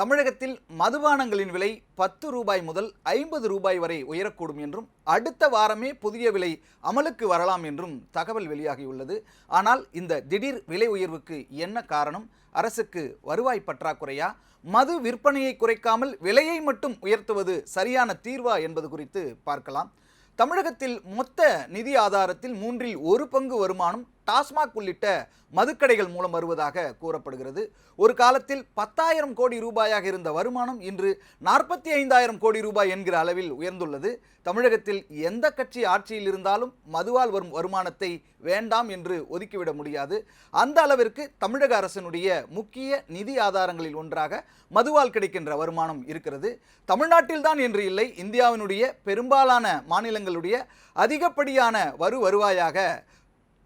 தமிழகத்தில் மதுபானங்களின் விலை 10 ரூபாய் முதல் 50 ரூபாய் வரை உயரக்கூடும் என்றும் அடுத்த வாரமே புதிய விலை அமலுக்கு வரலாம் என்றும் தகவல் வெளியாகியுள்ளது. ஆனால் இந்த திடீர் விலை உயர்வுக்கு என்ன காரணம்? அரசுக்கு வருவாய் பற்றாக்குறையா? மது விற்பனையை குறைக்காமல் விலையை மட்டும் உயர்த்துவது சரியான தீர்வா என்பது குறித்து பார்க்கலாம். தமிழகத்தில் மொத்த நிதி ஆதாரத்தில் 1/3 பங்கு வருமானம் டாஸ்மாக் உள்ளிட்ட மதுக்கடைகள் மூலம் வருவதாக கூறப்படுகிறது. ஒரு காலத்தில் 10,000 கோடி ரூபாயாக இருந்த வருமானம் இன்று 45,000 கோடி ரூபாய் என்கிற அளவில் உயர்ந்துள்ளது. தமிழகத்தில் எந்த கட்சி ஆட்சியில் இருந்தாலும் மதுவால் வரும் வருமானத்தை வேண்டாம் என்று ஒதுக்கிவிட முடியாது. அந்த அளவிற்கு தமிழக அரசினுடைய முக்கிய நிதி ஆதாரங்களில் ஒன்றாக மதுவால் கிடைக்கின்ற வருமானம் இருக்கிறது. தமிழ்நாட்டில்தான் என்று இல்லை, இந்தியாவினுடைய பெரும்பாலான மாநிலங்களுடைய அதிகப்படியான வருவாயாக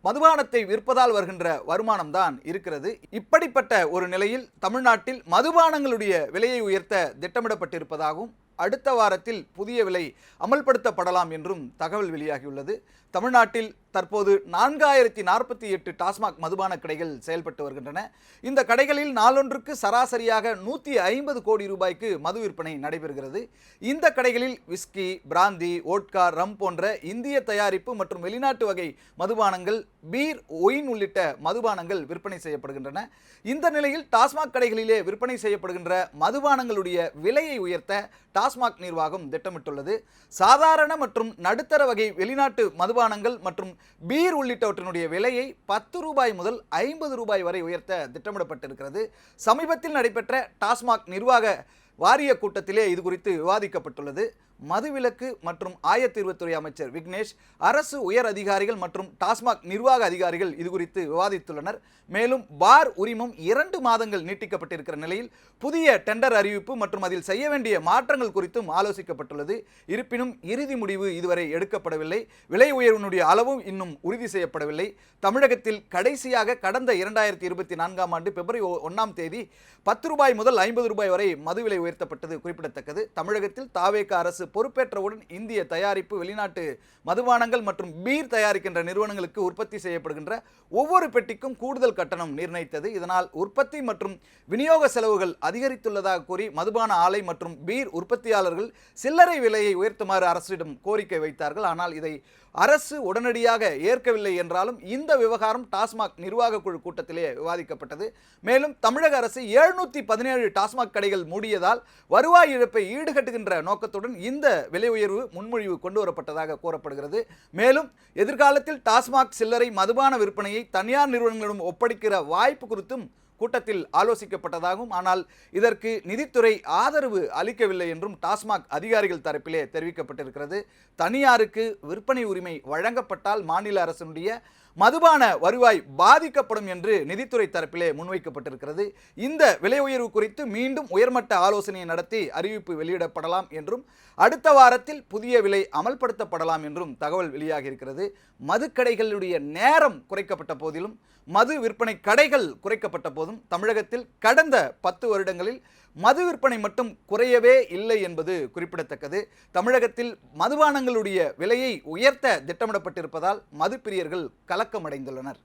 மதுபானத்தை விற்பதால் வருகின்ற வருமானம் தான் இருக்கிறது. இப்படிப்பட்ட ஒரு நிலையில் தமிழ்நாட்டில் மதுபானங்களுடைய விலையை உயர்த்த திட்டமிடப்பட்டிருப்பதாகவும் அடுத்த வாரத்தில் புதிய விலை அமல்படுத்தப்படலாம் என்றும் தகவல் வெளியாகியுள்ளது. தமிழ்நாட்டில் தற்போது 4048 டாஸ்மாக் மதுபான கடைகள் செயல்பட்டு வருகின்றன. இந்த கடைகளில் நாளொன்றுக்கு சராசரியாக 150 கோடி ரூபாய்க்கு மது விற்பனை நடைபெறுகிறது. இந்த கடைகளில் விஸ்கி, பிராந்தி, ஓட்கா, ரம் போன்ற இந்திய தயாரிப்பு மற்றும் வெளிநாட்டு வகை மதுபானங்கள், பீர், ஒயின் உள்ளிட்ட மதுபானங்கள் விற்பனை செய்யப்படுகின்றன. இந்த நிலையில் டாஸ்மாக் கடைகளிலே விற்பனை செய்யப்படுகின்ற மதுபானங்களுடைய விலையை உயர்த்த டாஸ்மாக் நிர்வாகம் திட்டமிட்டுள்ளது. சாதாரண மற்றும் நடுத்தர வகை வெளிநாட்டு மதுபானங்கள் மற்றும் பீர் உள்ளிட்டவற்றினுடைய விலையை 10 ரூபாய் முதல் 50 ரூபாய் வரை உயர்த்த திட்டமிடப்பட்டிருக்கிறது. சமீபத்தில் நடைபெற்ற டாஸ்மாக் நிர்வாக வாரிய கூட்டத்திலே இது குறித்து விவாதிக்கப்பட்டுள்ளது. மதுவிலக்கு மற்றும் ஆயத்தீர்வுத்துறை அமைச்சர் விக்னேஷ், அரசு உயர் அதிகாரிகள் மற்றும் டாஸ்மாக் நிர்வாக அதிகாரிகள் இது குறித்து விவாதித்துள்ளனர். மேலும் பார் உரிமம் 2 மாதங்கள் நீட்டிக்கப்பட்டிருக்கிற நிலையில் புதிய டெண்டர் அறிவிப்பு மற்றும் அதில் செய்ய வேண்டிய மாற்றங்கள் குறித்தும் ஆலோசிக்கப்பட்டுள்ளது. இருப்பினும் இறுதி முடிவு இதுவரை எடுக்கப்படவில்லை. விலை உயர்வினுடைய அளவும் இன்னும் உறுதி செய்யப்படவில்லை. தமிழகத்தில் கடைசியாக கடந்த 2024ஆம் ஆண்டு பிப்ரவரி 1ஆம் தேதி 10 ரூபாய் முதல் 50 ரூபாய் வரை மது விலை உயர்த்தப்பட்டது குறிப்பிடத்தக்கது. தமிழகத்தில் தாவேக அரசு பொறுப்பேற்றவுடன் இந்திய தயாரிப்பு, வெளிநாட்டு மதுபானங்கள் மற்றும் பீர் தயாரிக்கின்ற நிறுவனங்களுக்கு உற்பத்தி செய்யப்படுகின்ற ஒவ்வொரு பெட்டிக்கும் கூடுதல் கட்டணம் நிர்ணயித்தது. இதனால் உற்பத்தி மற்றும் விநியோக செலவுகள் அதிகரித்துள்ளதாக கூறி மதுபான ஆலை மற்றும் பீர் உற்பத்தியாளர்கள் சில்லறை விலையை உயர்த்துமாறு அரசிடம் கோரிக்கை வைத்தார்கள். ஆனால் இதை அரசு உடனடியாக ஏற்கவில்லை என்றாலும் இந்த விவகாரம் டாஸ்மாக் நிர்வாக குழு கூட்டத்திலே விவாதிக்கப்பட்டது. மேலும் தமிழக அரசு 717 டாஸ்மாக் கடைகள் மூடியதால் வருவாய் இழப்பை ஈடுகட்டுகின்ற நோக்கத்துடன் இந்த விலை உயர்வு முன்மொழிவு கொண்டு வரப்பட்டதாக கூறப்படுகிறது. மேலும் எதிர்காலத்தில் டாஸ்மாக் சில்லறை மதுபான விற்பனையை தனியார் நிறுவனங்களிடம் ஒப்படைக்கிற வாய்ப்பு குறித்தும் கூட்டத்தில் ஆலோசிக்கப்பட்டதாகவும், ஆனால் இதற்கு நிதித்துறை ஆதரவு அளிக்கவில்லை என்றும் டாஸ்மாக் அதிகாரிகள் தரப்பிலே தெரிவிக்கப்பட்டிருக்கிறது. தனியாருக்கு விற்பனை உரிமை வழங்கப்பட்டால் மாநில அரசினுடைய மதுபான வருவாய் பாதிக்கப்படும் என்று நிதித்துறை தரப்பிலே முன்வைக்கப்பட்டிருக்கிறது. இந்த விலை உயர்வு குறித்து மீண்டும் உயர்மட்ட ஆலோசனையை நடத்தி அறிவிப்பு வெளியிடப்படலாம் என்றும் அடுத்த வாரத்தில் புதிய விலை அமல்படுத்தப்படலாம் என்றும் தகவல் வெளியாகியிருக்கிறது. மதுக்கடைகளுடைய நேரம் குறைக்கப்பட்ட போதிலும், மது விற்பனை கடைகள் குறைக்கப்பட்ட போதும் தமிழகத்தில் கடந்த 10 வருடங்களில் மது விற்பனை மட்டும் குறையவே இல்லை என்பது குறிப்பிடத்தக்கது. தமிழகத்தில் மதுபானங்களுடைய விலையை உயர்த்த திட்டமிடப்பட்டிருப்பதால் மது பிரியர்கள் கலக்கமடைந்துள்ளனர்.